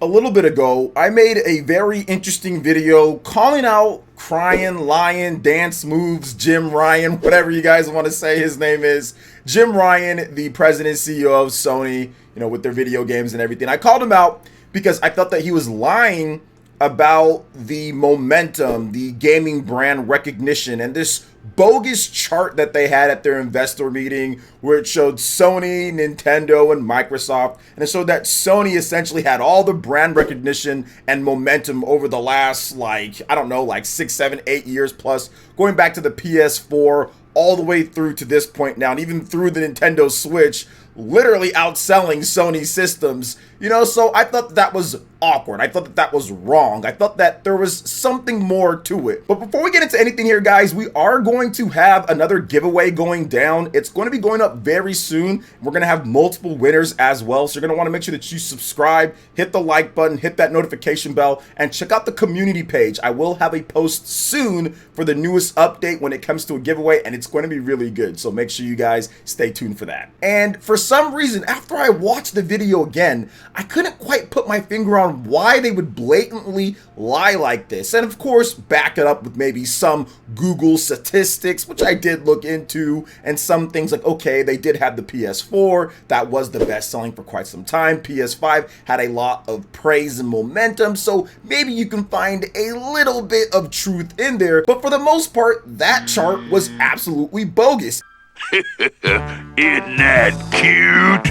A little bit ago, I made a very interesting video calling out crying lion dance moves Jim Ryan, whatever you guys want to say his name is. Jim Ryan, the president and CEO of Sony, with their video games and everything. I called him out because I felt that he was lying about the momentum, the gaming brand recognition, and this bogus chart that they had at their investor meeting where it showed Sony, Nintendo, and Microsoft. And it showed that Sony essentially had all the brand recognition and momentum over the last, I don't know, 6, 7, 8 years plus, going back to the PS4 all the way through to this point now, and even through the Nintendo Switch, literally outselling Sony systems, so I thought that was awkward. I thought that that was wrong. I thought that there was something more to it. But before we get into anything here, guys, we are going to have another giveaway going down. It's going to be going up very soon. We're going to have multiple winners as well. So you're going to want to make sure that you subscribe, hit the like button, hit that notification bell, and check out the community page. I will have a post soon for the newest update when it comes to a giveaway, and it's going to be really good. So make sure you guys stay tuned for that. And for some reason, after I watched the video again, I couldn't quite put my finger on why they would blatantly lie like this. And of course, back it up with maybe some Google statistics, which I did look into, and some things like, okay, they did have the PS4. That was the best selling for quite some time. PS5 had a lot of praise and momentum. So maybe you can find a little bit of truth in there. But for the most part, that chart was absolutely bogus. Isn't that cute?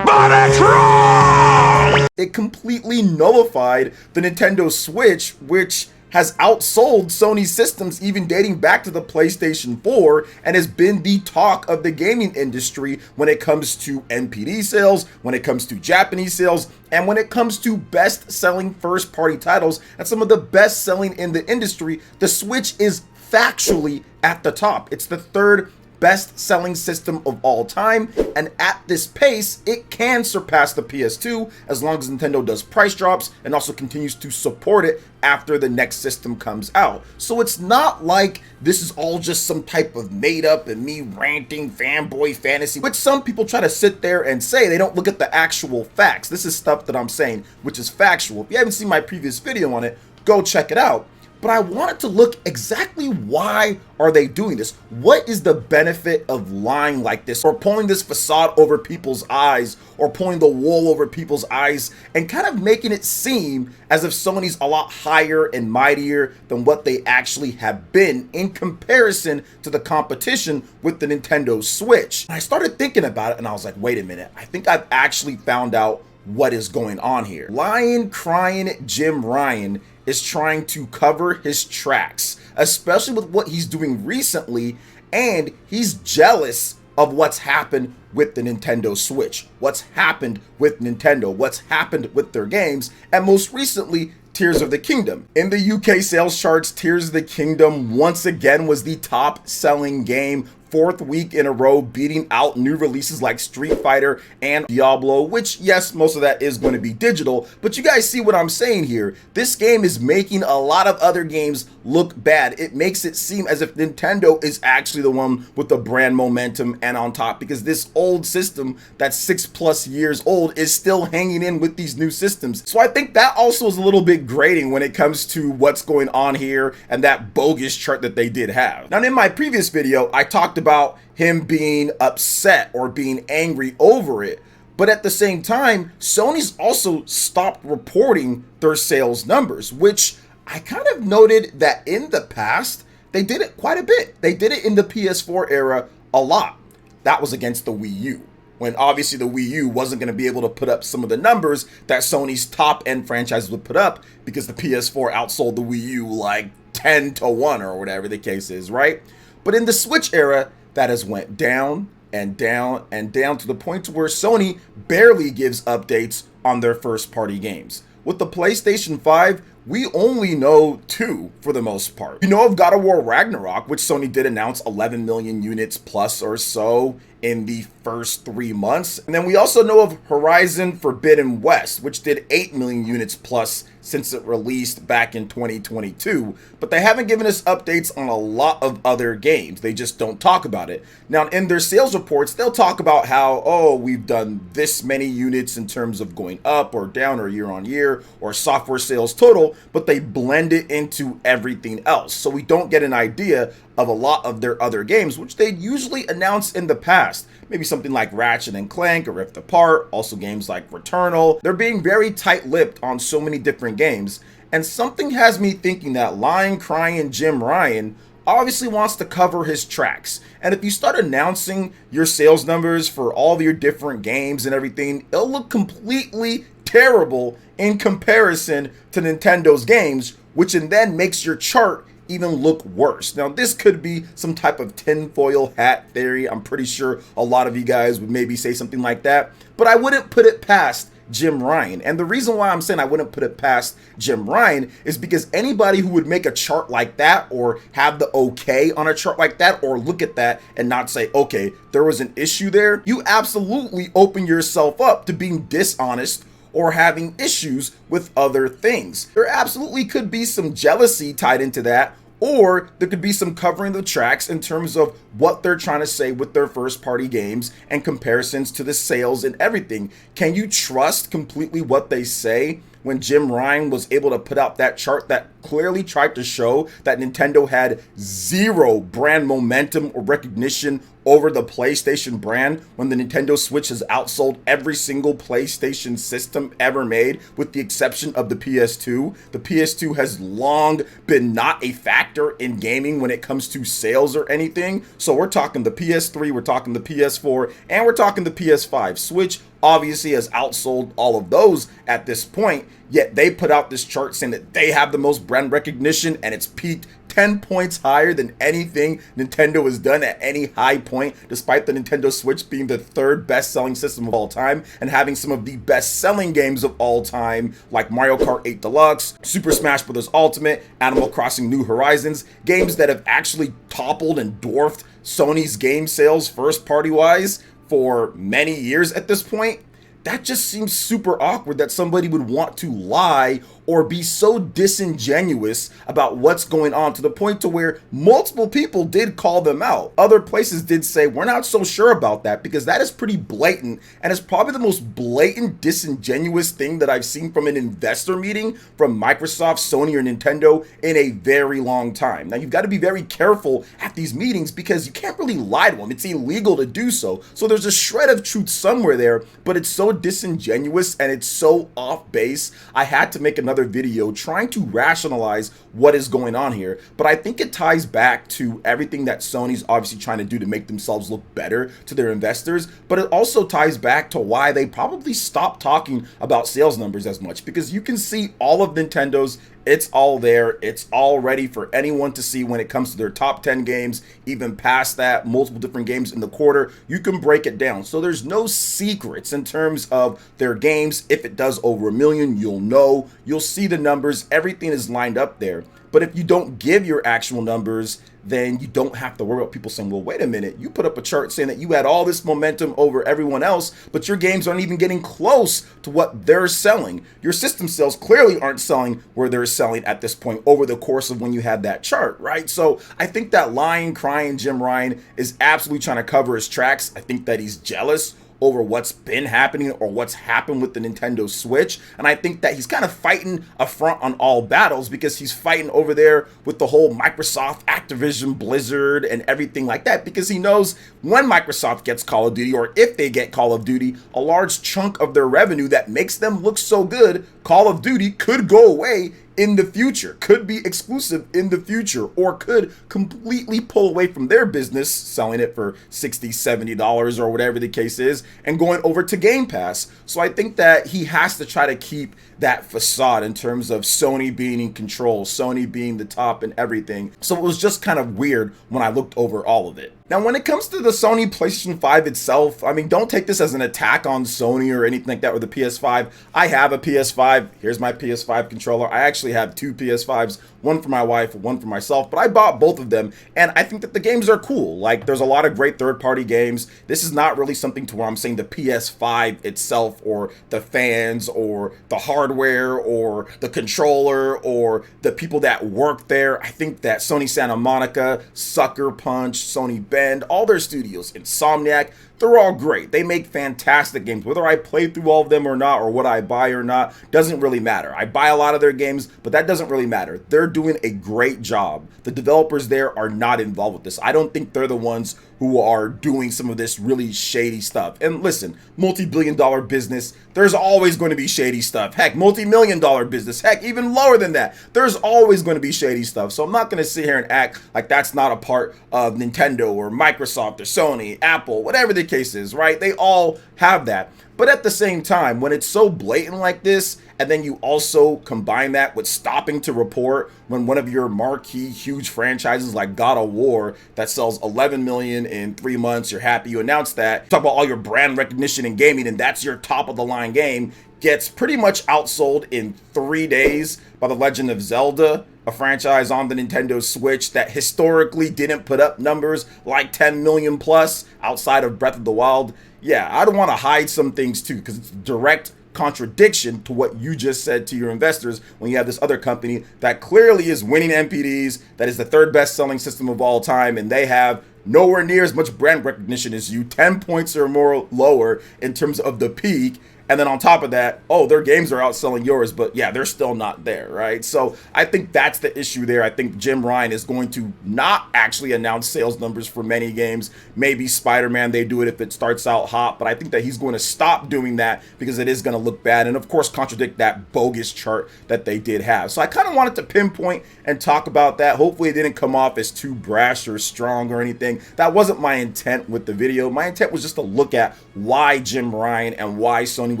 But it's wrong! It completely nullified the Nintendo Switch, which has outsold Sony systems even dating back to the PlayStation 4 and has been the talk of the gaming industry when it comes to NPD sales, when it comes to Japanese sales, and when it comes to best-selling first-party titles and some of the best-selling in the industry. The Switch is factually at the top. It's the third best-selling system of all time, and at this pace it can surpass the PS2 as long as Nintendo does price drops and also continues to support it after the next system comes out. So it's not like this is all just some type of made up and me ranting fanboy fantasy, which some people try to sit there and say. They don't look at the actual facts. This is stuff that I'm saying which is factual. If you haven't seen my previous video on it, go check it out. But I wanted to look exactly why are they doing this? What is the benefit of lying like this, or pulling this facade over people's eyes, or pulling the wool over people's eyes and kind of making it seem as if Sony's a lot higher and mightier than what they actually have been in comparison to the competition with the Nintendo Switch? And I started thinking about it and I was like, wait a minute, I think I've actually found out what is going on here. Lying, crying Jim Ryan is trying to cover his tracks, especially with what he's doing recently, and he's jealous of what's happened with the Nintendo Switch, what's happened with Nintendo, what's happened with their games, and most recently, Tears of the Kingdom. In the UK sales charts, Tears of the Kingdom once again was the top selling game, 4th week in a row, beating out new releases like Street Fighter and Diablo, which, yes, most of that is going to be digital, but you guys see what I'm saying here. This game is making a lot of other games look bad. It makes it seem as if Nintendo is actually the one with the brand momentum and on top, because this old system that's 6+ years old is still hanging in with these new systems. So I think that also is a little bit grating when it comes to what's going on here and that bogus chart that they did have. Now, in my previous video, I talked about him being upset or being angry over it, but at the same time, Sony's also stopped reporting their sales numbers, which I kind of noted that in the past they did it quite a bit. They did it in the PS4 era a lot. That was against the Wii U, when obviously the Wii U wasn't going to be able to put up some of the numbers that Sony's top end franchises would put up, because the PS4 outsold the Wii U like 10-1 or whatever the case is, right? But in the Switch era, that has went down and down and down to the point to where Sony barely gives updates on their first party games. With the PlayStation 5, we only know 2 for the most part. You know of God of War Ragnarok, which Sony did announce 11 million units plus or so in the first 3 months. And then we also know of Horizon Forbidden West, which did 8 million units plus since it released back in 2022. But they haven't given us updates on a lot of other games. They just don't talk about it. Now, in their sales reports, they'll talk about how, oh, we've done this many units in terms of going up or down or year on year. year or software sales total, but they blend it into everything else. So we don't get an idea of a lot of their other games, which they'd usually announce in the past. Maybe something like Ratchet and Clank or Rift Apart, also games like Returnal. They're being very tight-lipped on so many different games. And something has me thinking that lying, crying Jim Ryan obviously wants to cover his tracks. And if you start announcing your sales numbers for all of your different games and everything, it'll look completely terrible in comparison to Nintendo's games, which then makes your chart even look worse. Now, this could be some type of tinfoil hat theory. I'm pretty sure a lot of you guys would maybe say something like that, but I wouldn't put it past Jim Ryan. And the reason why I'm saying I wouldn't put it past Jim Ryan is because anybody who would make a chart like that or have the okay on a chart like that or look at that and not say, okay, there was an issue there, you absolutely open yourself up to being dishonest or having issues with other things. There absolutely could be some jealousy tied into that, or there could be some covering the tracks in terms of what they're trying to say with their first party games and comparisons to the sales and everything. Can you trust completely what they say when Jim Ryan was able to put out that chart that clearly tried to show that Nintendo had zero brand momentum or recognition over the PlayStation brand when the Nintendo Switch has outsold every single PlayStation system ever made, with the exception of the PS2. The PS2 has long been not a factor in gaming when it comes to sales or anything. So we're talking the PS3, we're talking the PS4, and we're talking the PS5. Switch obviously has outsold all of those at this point, yet they put out this chart saying that they have the most brand recognition and it's peaked 10 points higher than anything Nintendo has done at any high point, despite the Nintendo Switch being the third best-selling system of all time and having some of the best-selling games of all time, like Mario Kart 8 Deluxe, Super Smash Bros. Ultimate, Animal Crossing New Horizons, games that have actually toppled and dwarfed Sony's game sales first-party-wise for many years at this point. That just seems super awkward that somebody would want to lie or be so disingenuous about what's going on, to the point to where multiple people did call them out. Other places did say, we're not so sure about that, because that is pretty blatant, and it's probably the most blatant disingenuous thing that I've seen from an investor meeting from Microsoft, Sony, or Nintendo in a very long time. Now, you've got to be very careful at these meetings because you can't really lie to them. It's illegal to do so. So there's a shred of truth somewhere there, but it's so disingenuous and it's so off base. I had to make another video trying to rationalize what is going on here, but I think it ties back to everything that Sony's obviously trying to do to make themselves look better to their investors, but it also ties back to why they probably stopped talking about sales numbers as much, because you can see all of Nintendo's, it's all there, it's all ready for anyone to see when it comes to their top 10 games, even past that, multiple different games in the quarter. You can break it down. So there's no secrets in terms of their games. If it does over 1 million, you'll know, you'll see the numbers, everything is lined up there. But if you don't give your actual numbers, then you don't have to worry about people saying, well, wait a minute, you put up a chart saying that you had all this momentum over everyone else, but your games aren't even getting close to what they're selling. Your system sales clearly aren't selling where they're selling at this point over the course of when you had that chart, right? So I think that lying, crying Jim Ryan is absolutely trying to cover his tracks. I think that he's jealous over what's been happening or what's happened with the Nintendo Switch. And I think that he's kind of fighting a front on all battles, because he's fighting over there with the whole Microsoft, Activision, Blizzard, and everything like that, because he knows when Microsoft gets Call of Duty, or if they get Call of Duty, a large chunk of their revenue that makes them look so good, Call of Duty could go away in the future, could be exclusive in the future, or could completely pull away from their business, selling it for $60, $70 or whatever the case is, and going over to Game Pass. So I think that he has to try to keep that facade in terms of Sony being in control, Sony being the top and everything. So it was just kind of weird when I looked over all of it. Now, when it comes to the Sony PlayStation 5 itself, I mean, don't take this as an attack on Sony or anything like that, or the PS5. I have a PS5. Here's my PS5 controller. I actually have two PS5s. one for my wife, one for myself, but I bought both of them, and I think that the games are cool. Like, there's a lot of great third-party games. This is not really something to where I'm saying the PS5 itself, or the fans, or the hardware, or the controller, or the people that work there. I think that Sony Santa Monica, Sucker Punch, Sony Bend, all their studios, Insomniac, they're all great. They make fantastic games. Whether I play through all of them or not, or what I buy or not, doesn't really matter. I buy a lot of their games, but that doesn't really matter. They're doing a great job. The developers there are not involved with this. I don't think they're the ones who are doing some of this really shady stuff. And listen, multi-billion-dollar business, there's always going to be shady stuff. Heck, multi-million-dollar business, heck, even lower than that, there's always going to be shady stuff. So I'm not going to sit here and act like that's not a part of Nintendo or Microsoft or Sony, Apple, whatever the case is, right? They all have that. But at the same time, when it's so blatant like this, and then you also combine that with stopping to report when one of your marquee huge franchises like God of War that sells 11 million in 3 months, you're happy you announced that, talk about all your brand recognition in gaming, and that's your top of the line game, gets pretty much outsold in 3 days by The Legend of Zelda, a franchise on the Nintendo Switch that historically didn't put up numbers like 10 million plus outside of Breath of the Wild. Yeah, I'd want to hide some things too, because it's direct contradiction to what you just said to your investors when you have this other company that clearly is winning NPDs, that is the third best selling system of all time, and they have nowhere near as much brand recognition as you, 10 points or more lower in terms of the peak. And then on top of that, oh, their games are outselling yours, but yeah, they're still not there, right? So I think that's the issue there. I think Jim Ryan is going to not actually announce sales numbers for many games. Maybe Spider-Man, they do it if it starts out hot, but I think that he's going to stop doing that because it is going to look bad and, of course, contradict that bogus chart that they did have. So I kind of wanted to pinpoint and talk about that. Hopefully it didn't come off as too brash or strong or anything. That wasn't my intent with the video. My intent was just to look at why Jim Ryan and why Sony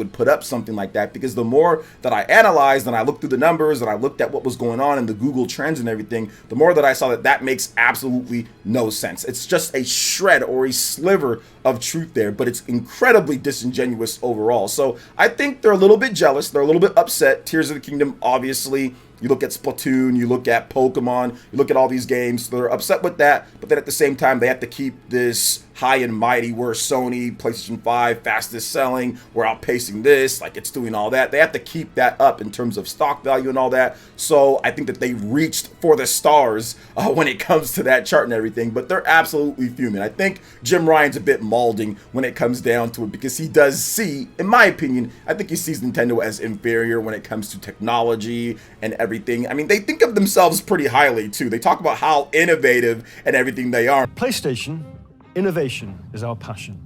would put up something like that, because the more that I analyzed and I looked through the numbers and I looked at what was going on in the Google Trends and everything, the more that I saw that that makes absolutely no sense. It's just a shred or a sliver of truth there, but it's incredibly disingenuous overall. So I think they're a little bit jealous, they're a little bit upset. Tears of the Kingdom, obviously, you look at Splatoon, you look at Pokemon, you look at all these games, they're upset with that, but then at the same time, they have to keep this high and mighty where Sony, PlayStation 5, fastest selling, we're outpacing this, like it's doing all that. They have to keep that up in terms of stock value and all that. So I think that they reached for the stars when it comes to that chart and everything, but they're absolutely fuming. I think Jim Ryan's a bit molding when it comes down to it, because he does see, in my opinion, I think he sees Nintendo as inferior when it comes to technology and everything. I mean, they think of themselves pretty highly too. They talk about how innovative and everything they are. PlayStation, innovation is our passion.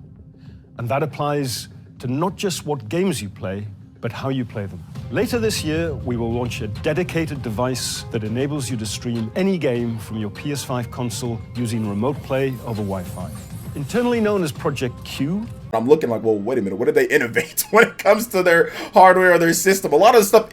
And that applies to not just what games you play, but how you play them. Later this year, we will launch a dedicated device that enables you to stream any game from your PS5 console using remote play over Wi-Fi. Internally known as Project Q, I'm looking like, well, wait a minute, what did they innovate when it comes to their hardware or their system? A lot of the stuff,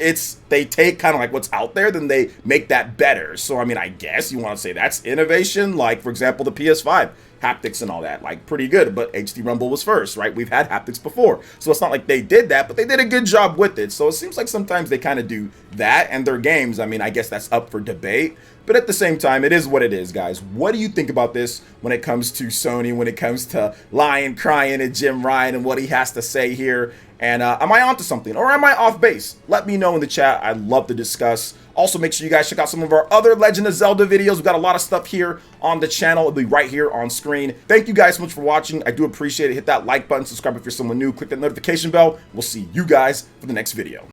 they take kind of like what's out there, then they make that better. So, I mean, I guess you want to say that's innovation. Like, for example, the PS5, haptics and all that, like pretty good, but HD Rumble was first, right? We've had haptics before. So it's not like they did that, but they did a good job with it. So it seems like sometimes they kind of do that, and their games, I mean, I guess that's up for debate. But at the same time, it is what it is, guys. What do you think about this when it comes to Sony, when it comes to lying, crying, and Jim Ryan and what he has to say here? And am I onto something, or am I off base? Let me know in the chat. I'd love to discuss. Also, make sure you guys check out some of our other Legend of Zelda videos. We've got a lot of stuff here on the channel. It'll be right here on screen. Thank you guys so much for watching. I do appreciate it. Hit that like button, subscribe if you're someone new, click that notification bell. We'll see you guys for the next video.